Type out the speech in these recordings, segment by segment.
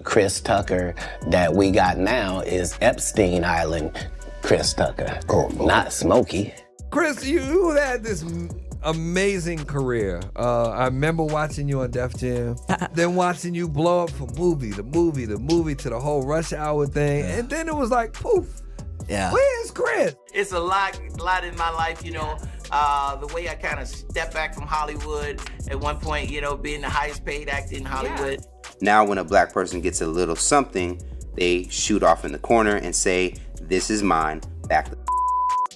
Chris Tucker that we got now is Epstein Island Chris Tucker, not Smokey. Chris, you had this amazing career. I remember watching you on Def Jam, then watching you blow up from movie to the whole Rush Hour thing, and then it was like, poof. Yeah. Where's Chris? It's a lot in my life, you know. The way I kind of stepped back from Hollywood at one point, you know, being the highest paid actor in Hollywood. Now when a black person gets a little something, they shoot off in the corner and say, this is mine, back the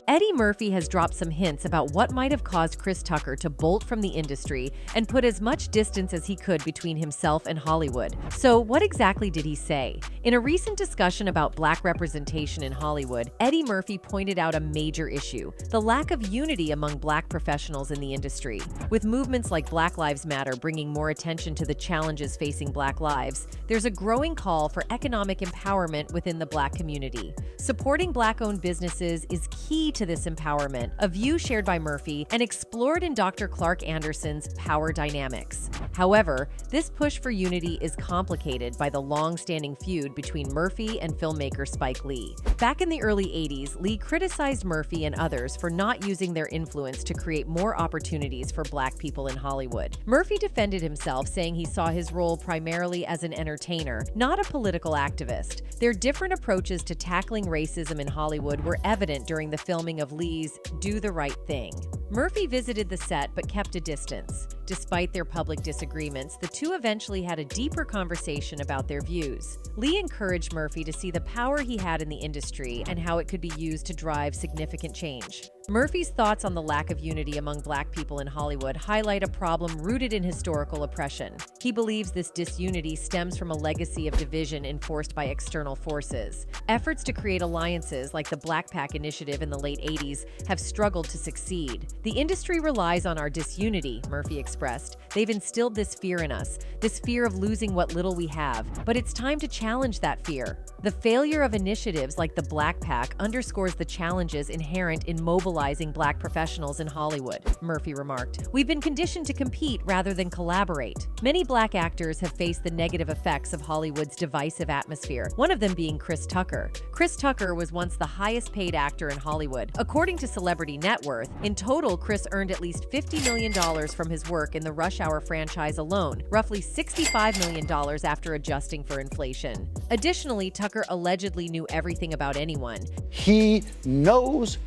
Eddie Murphy has dropped some hints about what might have caused Chris Tucker to bolt from the industry and put as much distance as he could between himself and Hollywood. So what exactly did he say? In a recent discussion about black representation in Hollywood, Eddie Murphy pointed out a major issue: the lack of unity among black professionals in the industry. With movements like Black Lives Matter bringing more attention to the challenges facing black lives, there's a growing call for economic empowerment within the black community. Supporting black-owned businesses is key to this empowerment, a view shared by Murphy and explored in Dr. Clark Anderson's Power Dynamics. However, this push for unity is complicated by the long-standing feud between Murphy and filmmaker Spike Lee. Back in the early 80s, Lee criticized Murphy and others for not using their influence to create more opportunities for black people in Hollywood. Murphy defended himself, saying he saw his role primarily as an entertainer, not a political activist. Their different approaches to tackling racism in Hollywood were evident during the filming of Lee's Do the Right Thing. Murphy visited the set but kept a distance. Despite their public disagreements, the two eventually had a deeper conversation about their views. Lee encouraged Murphy to see the power he had in the industry and how it could be used to drive significant change. Murphy's thoughts on the lack of unity among black people in Hollywood highlight a problem rooted in historical oppression. He believes this disunity stems from a legacy of division enforced by external forces. Efforts to create alliances like the Black Pac initiative in the late 80s have struggled to succeed. The industry relies on our disunity, Murphy expressed. They've instilled this fear in us, this fear of losing what little we have. But it's time to challenge that fear. The failure of initiatives like the Black Pac underscores the challenges inherent in mobilizing black professionals in Hollywood, Murphy remarked. We've been conditioned to compete rather than collaborate. Many black actors have faced the negative effects of Hollywood's divisive atmosphere, one of them being Chris Tucker. Chris Tucker was once the highest paid actor in Hollywood. According to Celebrity Net Worth, in total, Chris earned at least $50 million from his work in the Rush Hour franchise alone, roughly $65 million after adjusting for inflation. Additionally, Tucker allegedly knew everything about anyone. He knows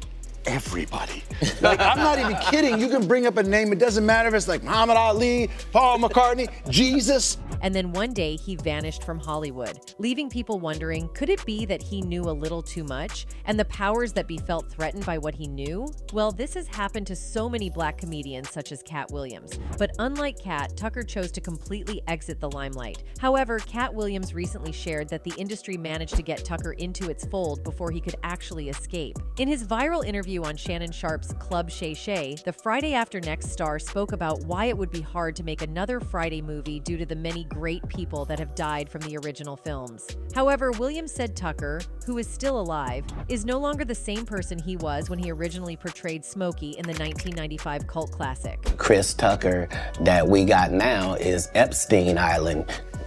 everybody. Like, I'm not even kidding. You can bring up a name. It doesn't matter if it's like Muhammad Ali, Paul McCartney, Jesus. And then one day he vanished from Hollywood, leaving people wondering, could it be that he knew a little too much and the powers that be felt threatened by what he knew? Well, this has happened to so many black comedians such as Cat Williams. But unlike Cat, Tucker chose to completely exit the limelight. However, Cat Williams recently shared that the industry managed to get Tucker into its fold before he could actually escape. In his viral interview on Shannon Sharp's Club Shay Shay, the Friday After Next star spoke about why it would be hard to make another Friday movie due to the many great people that have died from the original films. However, Williams said Tucker, who is still alive, is no longer the same person he was when he originally portrayed Smokey in the 1995 cult classic. Chris Tucker that we got now is Epstein Island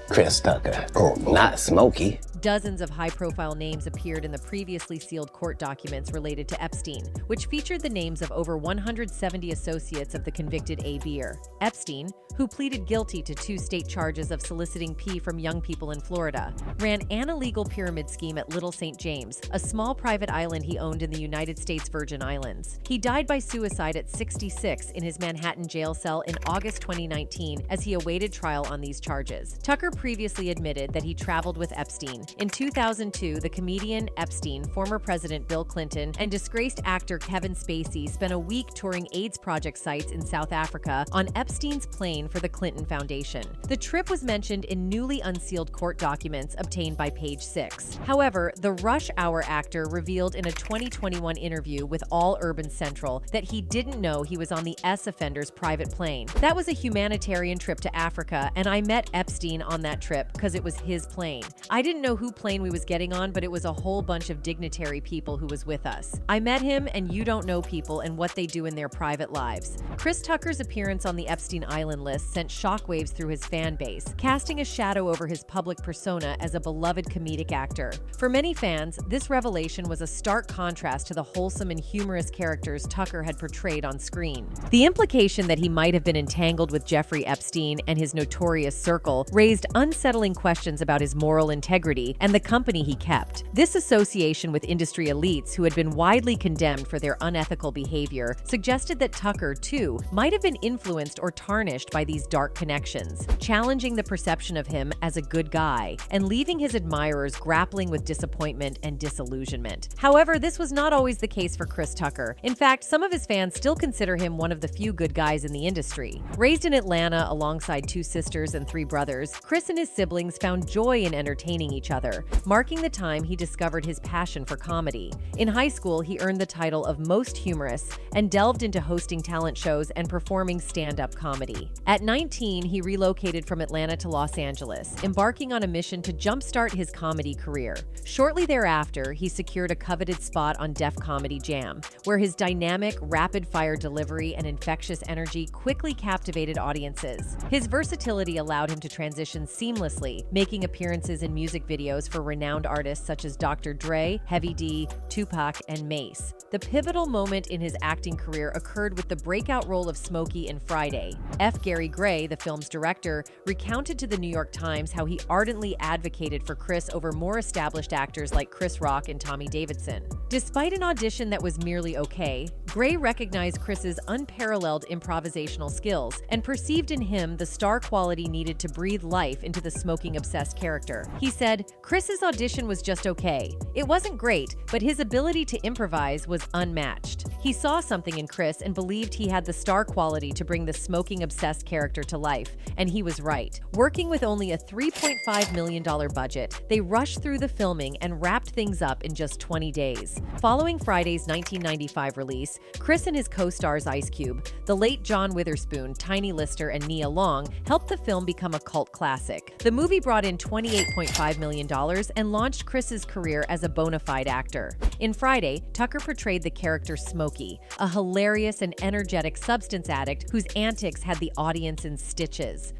Chris Tucker, not Smokey. Dozens of high-profile names appeared in the previously sealed court documents related to Epstein, which featured the names of over 170 associates of the convicted A. Beer. Epstein, who pleaded guilty to 2 state charges of soliciting pee from young people in Florida, ran an illegal pyramid scheme at Little St. James, a small private island he owned in the United States Virgin Islands. He died by suicide at 66 in his Manhattan jail cell in August 2019 as he awaited trial on these charges. Tucker previously admitted that he traveled with Epstein. In 2002, the comedian Epstein, former President Bill Clinton, and disgraced actor Kevin Spacey spent a week touring AIDS project sites in South Africa on Epstein's plane for the Clinton Foundation. The trip was mentioned in newly unsealed court documents obtained by Page Six. However, the Rush Hour actor revealed in a 2021 interview with All Urban Central that he didn't know he was on the S-offender's private plane. That was a humanitarian trip to Africa, and I met Epstein on that trip because it was his plane. I didn't know who plane we was getting on, but it was a whole bunch of dignitary people who was with us. I met him, and you don't know people and what they do in their private lives. Chris Tucker's appearance on the Epstein Island list sent shockwaves through his fan base, casting a shadow over his public persona as a beloved comedic actor. For many fans, this revelation was a stark contrast to the wholesome and humorous characters Tucker had portrayed on screen. The implication that he might have been entangled with Jeffrey Epstein and his notorious circle raised unsettling questions about his moral integrity and the company he kept. This association with industry elites who had been widely condemned for their unethical behavior suggested that Tucker, too, might have been influenced or tarnished by these dark connections, challenging the perception of him as a good guy and leaving his admirers grappling with disappointment and disillusionment. However, this was not always the case for Chris Tucker. In fact, some of his fans still consider him one of the few good guys in the industry. Raised in Atlanta alongside 2 sisters and 3 brothers, Chris and his siblings found joy in entertaining each other, marking the time he discovered his passion for comedy. In high school, he earned the title of Most Humorous and delved into hosting talent shows and performing stand-up comedy. At 19, he relocated from Atlanta to Los Angeles, embarking on a mission to jumpstart his comedy career. Shortly thereafter, he secured a coveted spot on Def Comedy Jam, where his dynamic, rapid-fire delivery and infectious energy quickly captivated audiences. His versatility allowed him to transition seamlessly, making appearances in music videos for renowned artists such as Dr. Dre, Heavy D, Tupac, and Mace. The pivotal moment in his acting career occurred with the breakout role of Smokey in Friday. F. Gary Gray, the film's director, recounted to the New York Times how he ardently advocated for Chris over more established actors like Chris Rock and Tommy Davidson. Despite an audition that was merely okay, Gray recognized Chris's unparalleled improvisational skills and perceived in him the star quality needed to breathe life into the smoking-obsessed character. He said, "Chris's audition was just okay. It wasn't great, but his ability to improvise was unmatched." He saw something in Chris and believed he had the star quality to bring the smoking-obsessed character to life, and he was right. Working with only a $3.5 million budget, they rushed through the filming and wrapped things up in just 20 days. Following Friday's 1995 release, Chris and his co-stars Ice Cube, the late John Witherspoon, Tiny Lister, and Nia Long helped the film become a cult classic. The movie brought in $28.5 million and launched Chris's career as a bona fide actor. In Friday, Tucker portrayed the character Smokey, a hilarious and energetic substance addict whose antics had the audience in stitches.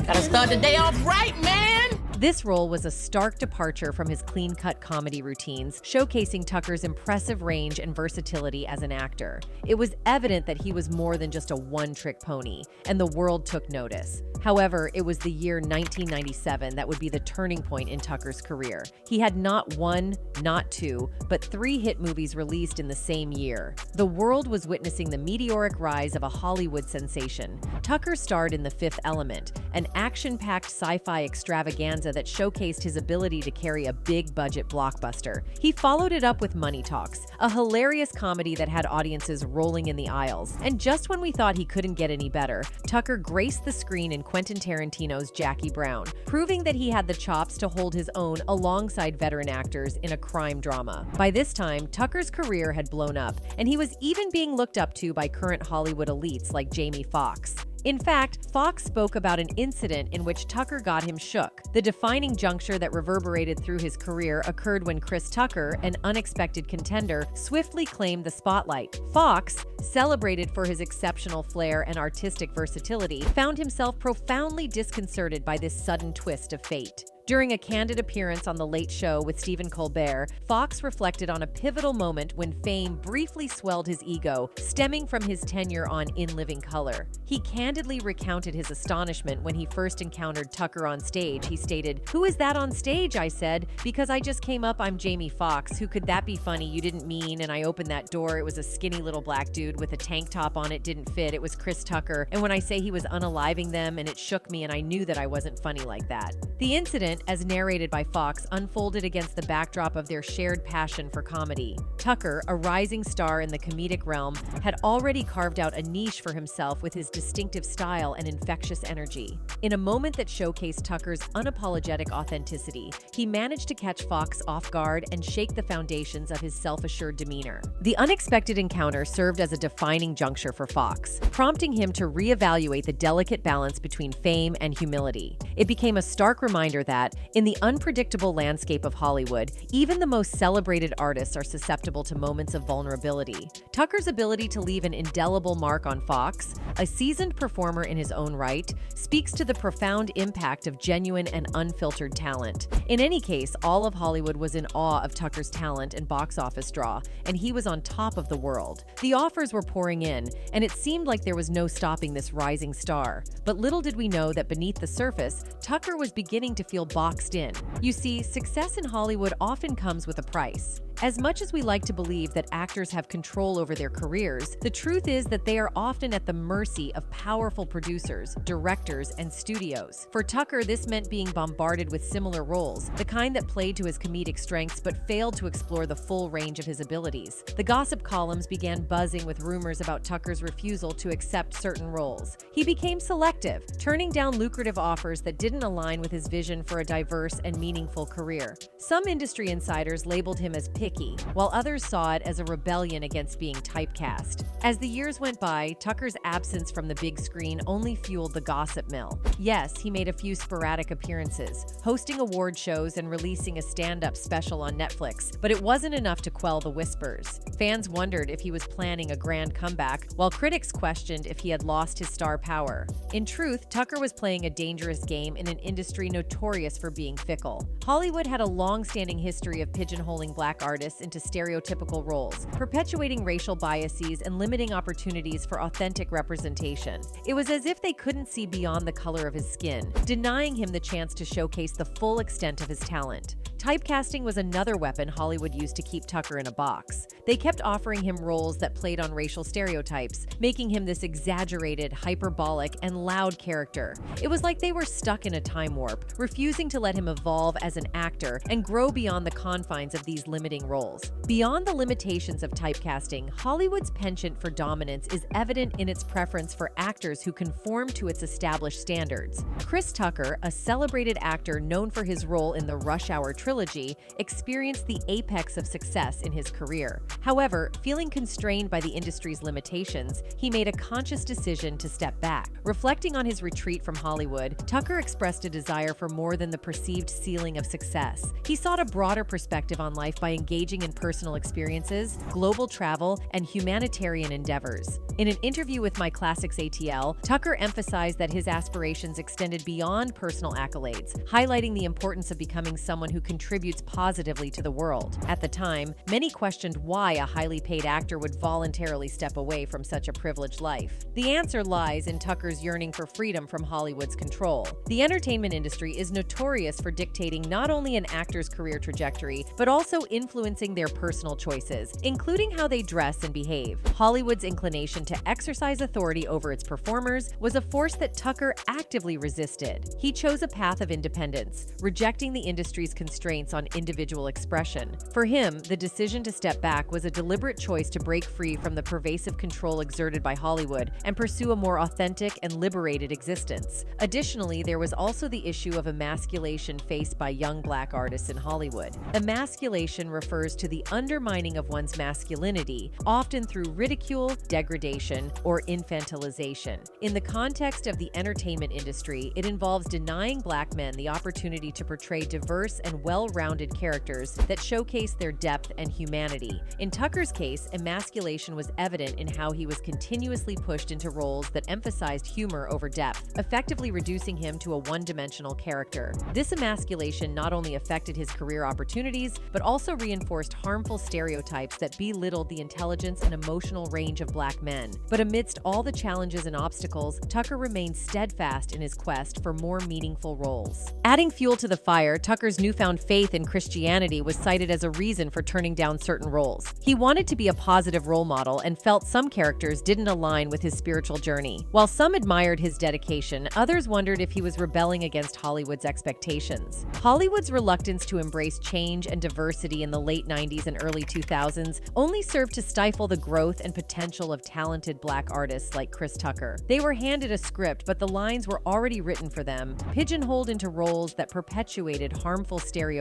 Gotta start the day off right, man! This role was a stark departure from his clean-cut comedy routines, showcasing Tucker's impressive range and versatility as an actor. It was evident that he was more than just a one-trick pony, and the world took notice. However, it was the year 1997 that would be the turning point in Tucker's career. He had not 1, not 2, but 3 hit movies released in the same year. The world was witnessing the meteoric rise of a Hollywood sensation. Tucker starred in The Fifth Element, an action-packed sci-fi extravaganza that showcased his ability to carry a big-budget blockbuster. He followed it up with Money Talks, a hilarious comedy that had audiences rolling in the aisles. And just when we thought he couldn't get any better, Tucker graced the screen in Quentin Tarantino's Jackie Brown, proving that he had the chops to hold his own alongside veteran actors in a crime drama. By this time, Tucker's career had blown up, and he was even being looked up to by current Hollywood elites like Jamie Foxx. In fact, Fox spoke about an incident in which Tucker got him shook. The defining juncture that reverberated through his career occurred when Chris Tucker, an unexpected contender, swiftly claimed the spotlight. Fox, celebrated for his exceptional flair and artistic versatility, found himself profoundly disconcerted by this sudden twist of fate. During a candid appearance on The Late Show with Stephen Colbert, Fox reflected on a pivotal moment when fame briefly swelled his ego, stemming from his tenure on In Living Color. He candidly recounted his astonishment when he first encountered Tucker on stage. He stated, "Who is that on stage?" I said, "Because I just came up, I'm Jamie Foxx. Who could that be funny? You didn't mean." And I opened that door. It was a skinny little black dude with a tank top on. It didn't fit. It was Chris Tucker. And when I say he was unaliving them, and it shook me, and I knew that I wasn't funny like that. The incident, moment, as narrated by Fox, unfolded against the backdrop of their shared passion for comedy. Tucker, a rising star in the comedic realm, had already carved out a niche for himself with his distinctive style and infectious energy. In a moment that showcased Tucker's unapologetic authenticity, he managed to catch Fox off guard and shake the foundations of his self-assured demeanor. The unexpected encounter served as a defining juncture for Fox, prompting him to reevaluate the delicate balance between fame and humility. It became a stark reminder that, in the unpredictable landscape of Hollywood, even the most celebrated artists are susceptible to moments of vulnerability. Tucker's ability to leave an indelible mark on Fox, a seasoned performer in his own right, speaks to the profound impact of genuine and unfiltered talent. In any case, all of Hollywood was in awe of Tucker's talent and box office draw, and he was on top of the world. The offers were pouring in, and it seemed like there was no stopping this rising star. But little did we know that beneath the surface, Tucker was beginning to feel boxed in. You see, success in Hollywood often comes with a price. As much as we like to believe that actors have control over their careers, the truth is that they are often at the mercy of powerful producers, directors, and studios. For Tucker, this meant being bombarded with similar roles, the kind that played to his comedic strengths but failed to explore the full range of his abilities. The gossip columns began buzzing with rumors about Tucker's refusal to accept certain roles. He became selective, turning down lucrative offers that didn't align with his vision for a diverse and meaningful career. Some industry insiders labeled him as picky, while others saw it as a rebellion against being typecast. As the years went by, Tucker's absence from the big screen only fueled the gossip mill. Yes, he made a few sporadic appearances, hosting award shows and releasing a stand-up special on Netflix, but it wasn't enough to quell the whispers. Fans wondered if he was planning a grand comeback, while critics questioned if he had lost his star power. In truth, Tucker was playing a dangerous game in an industry notorious for being fickle. Hollywood had a long-standing history of pigeonholing black artists into stereotypical roles, perpetuating racial biases and limiting opportunities for authentic representation. It was as if they couldn't see beyond the color of his skin, denying him the chance to showcase the full extent of his talent. Typecasting was another weapon Hollywood used to keep Tucker in a box. They kept offering him roles that played on racial stereotypes, making him this exaggerated, hyperbolic, and loud character. It was like they were stuck in a time warp, refusing to let him evolve as an actor and grow beyond the confines of these limiting roles. Beyond the limitations of typecasting, Hollywood's penchant for dominance is evident in its preference for actors who conform to its established standards. Chris Tucker, a celebrated actor known for his role in the Rush Hour trilogy, experienced the apex of success in his career. However, feeling constrained by the industry's limitations, he made a conscious decision to step back. Reflecting on his retreat from Hollywood, Tucker expressed a desire for more than the perceived ceiling of success. He sought a broader perspective on life by engaging in personal experiences, global travel, and humanitarian endeavors. In an interview with My Classics ATL, Tucker emphasized that his aspirations extended beyond personal accolades, highlighting the importance of becoming someone who contributes positively to the world. At the time, many questioned why a highly paid actor would voluntarily step away from such a privileged life. The answer lies in Tucker's yearning for freedom from Hollywood's control. The entertainment industry is notorious for dictating not only an actor's career trajectory, but also influencing their personal choices, including how they dress and behave. Hollywood's inclination to exercise authority over its performers was a force that Tucker actively resisted. He chose a path of independence, rejecting the industry's constraints on individual expression. For him, the decision to step back was a deliberate choice to break free from the pervasive control exerted by Hollywood and pursue a more authentic and liberated existence. Additionally, there was also the issue of emasculation faced by young black artists in Hollywood. Emasculation refers to the undermining of one's masculinity, often through ridicule, degradation, or infantilization. In the context of the entertainment industry, it involves denying black men the opportunity to portray diverse and well-rounded characters that showcase their depth and humanity. In Tucker's case, emasculation was evident in how he was continuously pushed into roles that emphasized humor over depth, effectively reducing him to a one-dimensional character. This emasculation not only affected his career opportunities, but also reinforced harmful stereotypes that belittled the intelligence and emotional range of black men. But amidst all the challenges and obstacles, Tucker remained steadfast in his quest for more meaningful roles. Adding fuel to the fire, Tucker's newfound faith in Christianity was cited as a reason for turning down certain roles. He wanted to be a positive role model and felt some characters didn't align with his spiritual journey. While some admired his dedication, others wondered if he was rebelling against Hollywood's expectations. Hollywood's reluctance to embrace change and diversity in the late 90s and early 2000s only served to stifle the growth and potential of talented Black artists like Chris Tucker. They were handed a script, but the lines were already written for them, pigeonholed into roles that perpetuated harmful stereotypes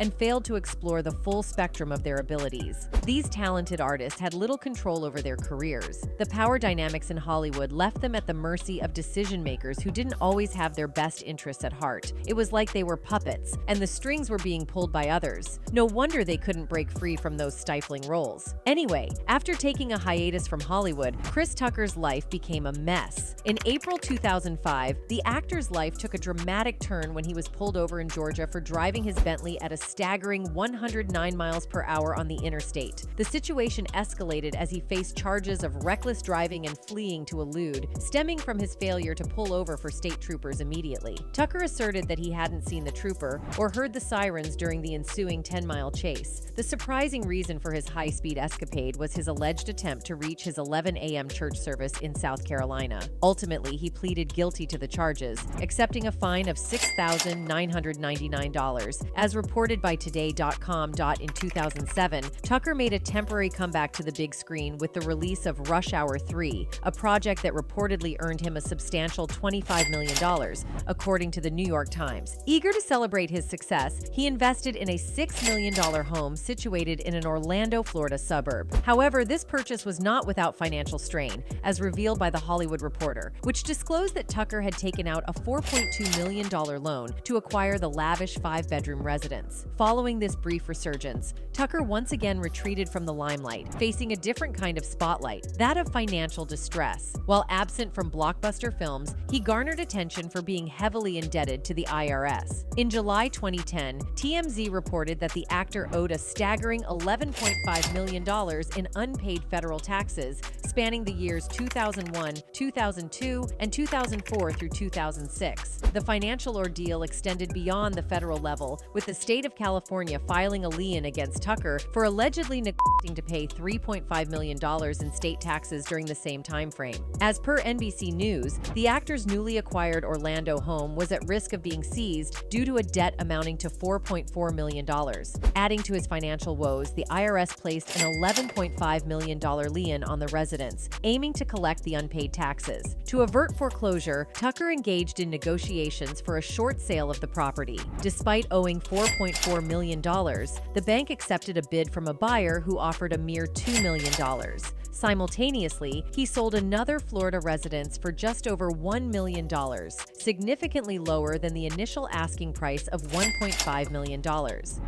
and failed to explore the full spectrum of their abilities. These talented artists had little control over their careers. The power dynamics in Hollywood left them at the mercy of decision-makers who didn't always have their best interests at heart. It was like they were puppets, and the strings were being pulled by others. No wonder they couldn't break free from those stifling roles. Anyway, after taking a hiatus from Hollywood, Chris Tucker's life became a mess. In April 2005, the actor's life took a dramatic turn when he was pulled over in Georgia for driving his Bentley at a staggering 109 miles per hour on the interstate. The situation escalated as he faced charges of reckless driving and fleeing to elude, stemming from his failure to pull over for state troopers immediately. Tucker asserted that he hadn't seen the trooper or heard the sirens during the ensuing 10-mile chase. The surprising reason for his high-speed escapade was his alleged attempt to reach his 11 a.m. church service in South Carolina. Ultimately, he pleaded guilty to the charges, accepting a fine of $6,999. As reported by Today.com. In 2007, Tucker made a temporary comeback to the big screen with the release of Rush Hour 3, a project that reportedly earned him a substantial $25 million, according to the New York Times. Eager to celebrate his success, he invested in a $6 million home situated in an Orlando, Florida suburb. However, this purchase was not without financial strain, as revealed by The Hollywood Reporter, which disclosed that Tucker had taken out a $4.2 million loan to acquire the lavish 5-bedroom residence. Following this brief resurgence, Tucker once again retreated from the limelight, facing a different kind of spotlight, that of financial distress. While absent from blockbuster films, he garnered attention for being heavily indebted to the IRS. In July 2010, TMZ reported that the actor owed a staggering $11.5 million in unpaid federal taxes, spanning the years 2001, 2002, and 2004 through 2006. The financial ordeal extended beyond the federal level, with the state of California filing a lien against Tucker for allegedly neglecting to pay $3.5 million in state taxes during the same time frame. As per NBC News, the actor's newly acquired Orlando home was at risk of being seized due to a debt amounting to $4.4 million. Adding to his financial woes, the IRS placed an $11.5 million lien on the residence, aiming to collect the unpaid taxes. To avert foreclosure, Tucker engaged in negotiations for a short sale of the property. Despite owing $4.4 million, the bank accepted a bid from a buyer who offered a mere $2 million. Simultaneously, he sold another Florida residence for just over $1 million, significantly lower than the initial asking price of $1.5 million.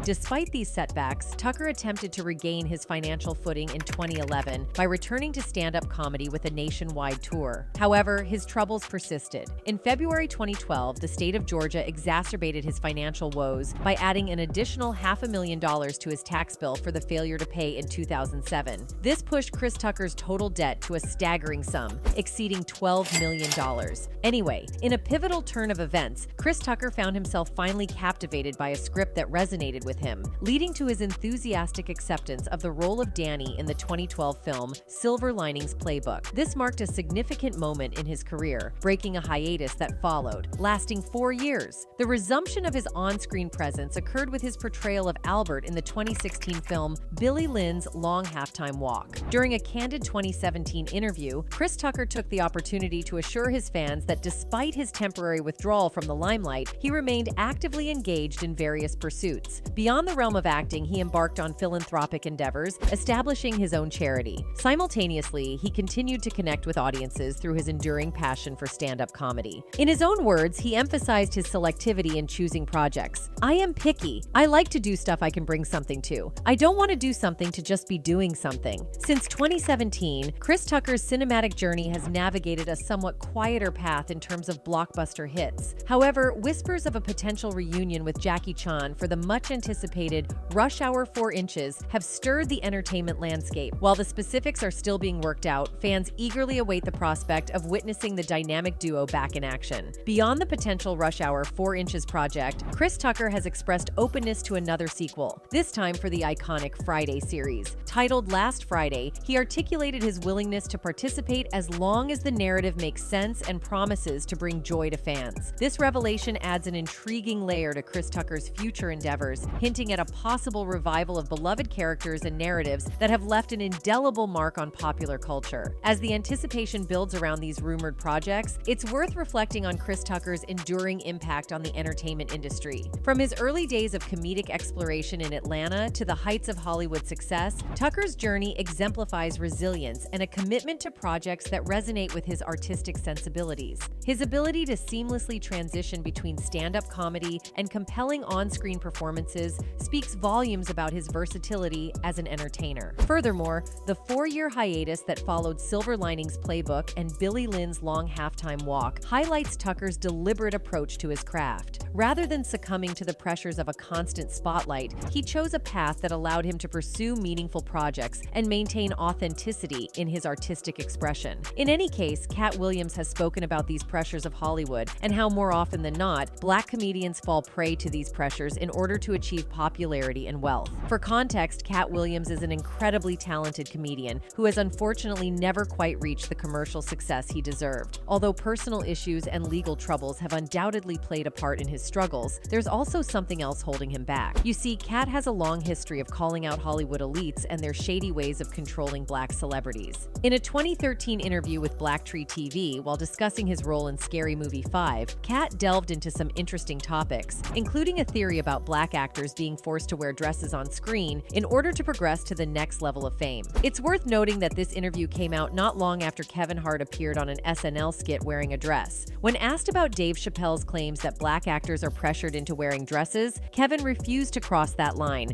Despite these setbacks, Tucker attempted to regain his financial footing in 2011 by returning to stand-up comedy with a nationwide tour. However, his troubles persisted. In February 2012, the state of Georgia exacerbated his financial woes by adding an additional $500,000 to his tax bill for the failure to pay in 2007. This pushed Chris Tucker's total debt to a staggering sum, exceeding $12 million. Anyway, in a pivotal turn of events, Chris Tucker found himself finally captivated by a script that resonated with him, leading to his enthusiastic acceptance of the role of Danny in the 2012 film Silver Linings Playbook. This marked a significant moment in his career, breaking a hiatus that followed, lasting 4 years. The resumption of his on-screen presence occurred with his portrayal of Albert in the 2016 film Billy Lynn's Long Halftime Walk. During a candid 2017 interview, Chris Tucker took the opportunity to assure his fans that despite his temporary withdrawal from the limelight, he remained actively engaged in various pursuits. Beyond the realm of acting, he embarked on philanthropic endeavors, establishing his own charity. Simultaneously, he continued to connect with audiences through his enduring passion for stand-up comedy. In his own words, he emphasized his selectivity in choosing projects. "I am picky. I like to do stuff I can bring something to. I don't want to do something to just be doing something." Since 2017, Chris Tucker's cinematic journey has navigated a somewhat quieter path in terms of blockbuster hits. However, whispers of a potential reunion with Jackie Chan for the much-anticipated Rush Hour 4 Inches have stirred the entertainment landscape. While the specifics are still being worked out, fans eagerly await the prospect of witnessing the dynamic duo back in action. Beyond the potential Rush Hour 4 Inches project, Chris Tucker has has expressed openness to another sequel, this time for the iconic Friday series. Titled Last Friday, he articulated his willingness to participate as long as the narrative makes sense and promises to bring joy to fans. This revelation adds an intriguing layer to Chris Tucker's future endeavors, hinting at a possible revival of beloved characters and narratives that have left an indelible mark on popular culture. As the anticipation builds around these rumored projects, it's worth reflecting on Chris Tucker's enduring impact on the entertainment industry. From his early days of comedic exploration in Atlanta to the heights of Hollywood success, Tucker's journey exemplifies resilience and a commitment to projects that resonate with his artistic sensibilities. His ability to seamlessly transition between stand-up comedy and compelling on-screen performances speaks volumes about his versatility as an entertainer. Furthermore, the 4-year hiatus that followed Silver Linings Playbook and Billy Lynn's Long Halftime Walk highlights Tucker's deliberate approach to his craft. Rather than succumbing to the pressures of a constant spotlight, he chose a path that allowed him to pursue meaningful projects and maintain authenticity in his artistic expression. In any case, Cat Williams has spoken about these pressures of Hollywood and how more often than not, Black comedians fall prey to these pressures in order to achieve popularity and wealth. For context, Cat Williams is an incredibly talented comedian who has unfortunately never quite reached the commercial success he deserved. Although personal issues and legal troubles have undoubtedly played a part in his struggles, there's also something else holding him back. You see, Cat has a long history of calling out Hollywood elites and their shady ways of controlling Black celebrities. In a 2013 interview with Blacktree TV, while discussing his role in Scary Movie 5, Cat delved into some interesting topics, including a theory about Black actors being forced to wear dresses on screen in order to progress to the next level of fame. It's worth noting that this interview came out not long after Kevin Hart appeared on an SNL skit wearing a dress. When asked about Dave Chappelle's claims that Black actors are pressured into wearing dresses, Kevin refused to cross that line.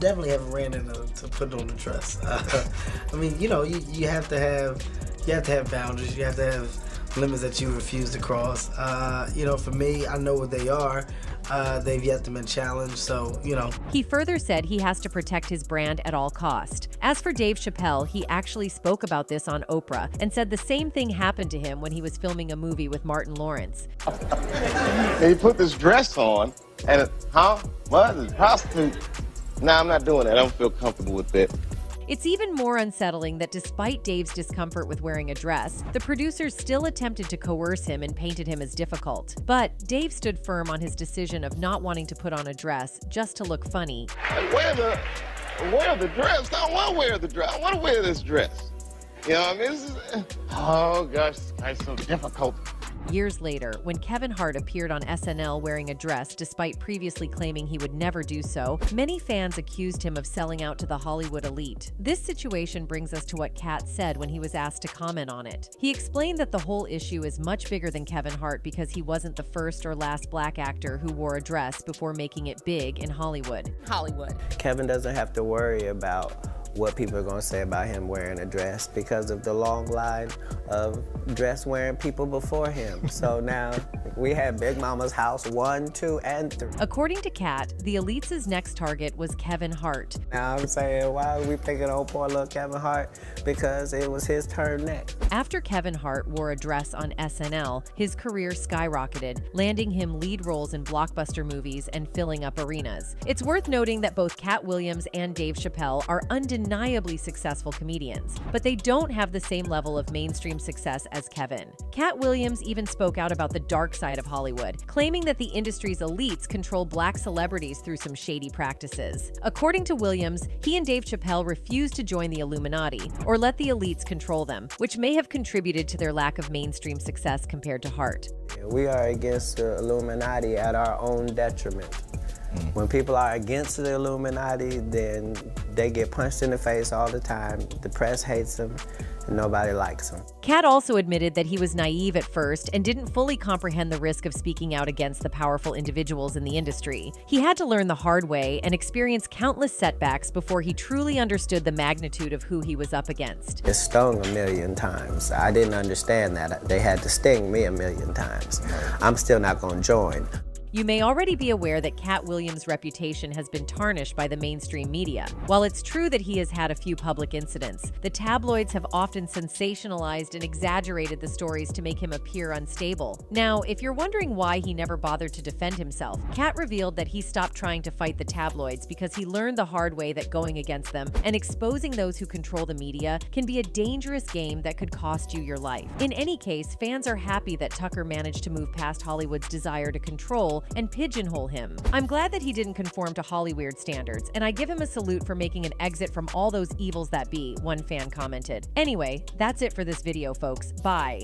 Definitely haven't ran into to put on a dress. I mean, you know, you have to have boundaries. You have to have limits that you refuse to cross. You know, for me, I know what they are. They've yet to been challenged, so, you know. He further said he has to protect his brand at all cost. As for Dave Chappelle, he actually spoke about this on Oprah and said the same thing happened to him when he was filming a movie with Martin Lawrence. He put this dress on, and what? It's a prostitute. Nah, I'm not doing that. I don't feel comfortable with it. It's even more unsettling that despite Dave's discomfort with wearing a dress, the producers still attempted to coerce him and painted him as difficult. But Dave stood firm on his decision of not wanting to put on a dress just to look funny. Wear the dress. I don't want to wear the dress. I want to wear this dress. You know what I mean? Oh gosh, this guy's so difficult. Years later, when Kevin Hart appeared on SNL wearing a dress despite previously claiming he would never do so, many fans accused him of selling out to the Hollywood elite. This situation brings us to what Cat said when he was asked to comment on it. He explained that the whole issue is much bigger than Kevin Hart because he wasn't the first or last Black actor who wore a dress before making it big in Hollywood. Kevin doesn't have to worry about what people are going to say about him wearing a dress because of the long line of dress-wearing people before him. So now we have Big Mama's house 1, 2, and 3. According to Cat, the elites' next target was Kevin Hart. Now I'm saying, why are we picking on poor little Kevin Hart? Because it was his turn next. After Kevin Hart wore a dress on SNL, his career skyrocketed, landing him lead roles in blockbuster movies and filling up arenas. It's worth noting that both Cat Williams and Dave Chappelle are undeniably successful comedians, but they don't have the same level of mainstream success as Kevin. Cat Williams even spoke out about the dark side of Hollywood, claiming that the industry's elites control Black celebrities through some shady practices. According to Williams, he and Dave Chappelle refused to join the Illuminati or let the elites control them, which may have contributed to their lack of mainstream success compared to Hart. We are against the Illuminati at our own detriment. When people are against the Illuminati, then they get punched in the face all the time. The press hates them, and nobody likes them. Cat also admitted that he was naive at first and didn't fully comprehend the risk of speaking out against the powerful individuals in the industry. He had to learn the hard way and experience countless setbacks before he truly understood the magnitude of who he was up against. It stung a million times. I didn't understand that. They had to sting me a million times. I'm still not going to join. You may already be aware that Cat Williams' reputation has been tarnished by the mainstream media. While it's true that he has had a few public incidents, the tabloids have often sensationalized and exaggerated the stories to make him appear unstable. Now, if you're wondering why he never bothered to defend himself, Cat revealed that he stopped trying to fight the tabloids because he learned the hard way that going against them and exposing those who control the media can be a dangerous game that could cost you your life. In any case, fans are happy that Tucker managed to move past Hollywood's desire to control and pigeonhole him. I'm glad that he didn't conform to Hollyweird standards, and I give him a salute for making an exit from all those evils that be, one fan commented. Anyway, that's it for this video, folks. Bye.